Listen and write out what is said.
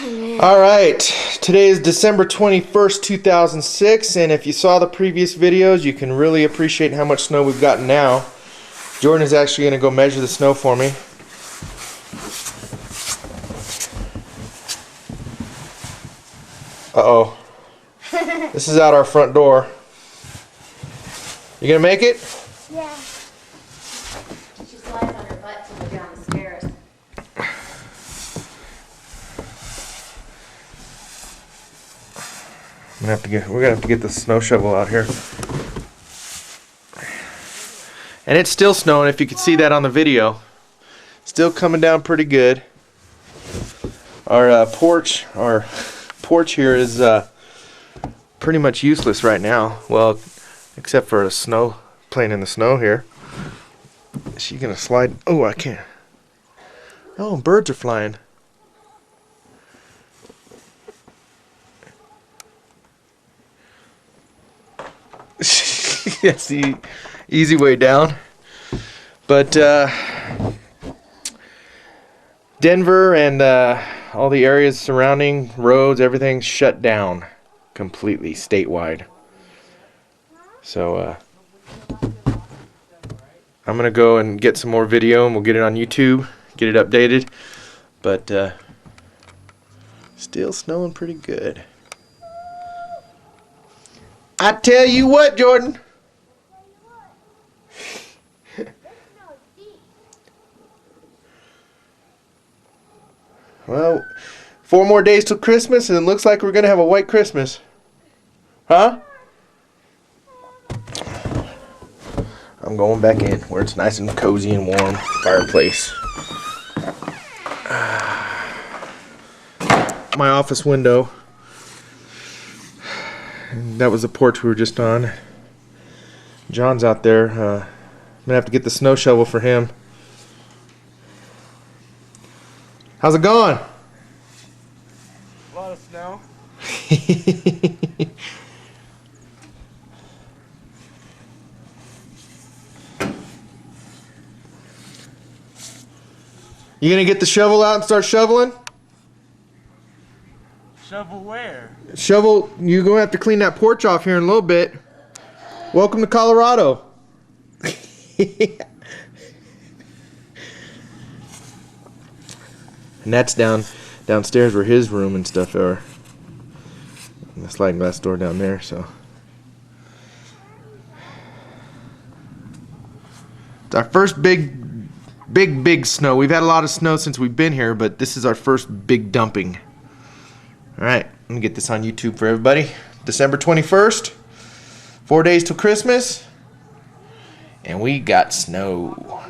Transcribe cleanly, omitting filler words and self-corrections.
Alright, today is December 21st, 2006, and if you saw the previous videos, you can really appreciate how much snow we've gotten now. Jordan is actually going to go measure the snow for me. Uh-oh. This is out our front door. You gonna make it? Yeah. She slides on her butt to go down the stairs. We're gonna have to get the snow shovel out here. And it's still snowing, if you could see that on the video. Still coming down pretty good. Our porch here is pretty much useless right now. Well, except for a snow playing in the snow here. Is she gonna slide? Oh, I can't. Oh, birds are flying. That's the easy way down. But Denver and all the areas surrounding, roads, everything's shut down completely statewide. So I'm gonna go and get some more video and we'll get it on YouTube, get it updated. But still snowing pretty good. I tell you what, Jordan. Well, 4 more days till Christmas, and it looks like we're gonna have a white Christmas. Huh? I'm going back in where it's nice and cozy and warm. Fireplace. My office window. And that was the porch we were just on. John's out there. I'm gonna have to get the snow shovel for him. How's it going? A lot of snow. You gonna get the shovel out and start shoveling? Shovel where? Shovel, you're gonna have to clean that porch off here in a little bit. Welcome to Colorado. And that's downstairs where his room and stuff are. And the sliding glass door down there, so. It's our first big snow. We've had a lot of snow since we've been here, but this is our first big dumping. Alright, let me get this on YouTube for everybody. December 21st, 4 days till Christmas, and we got snow.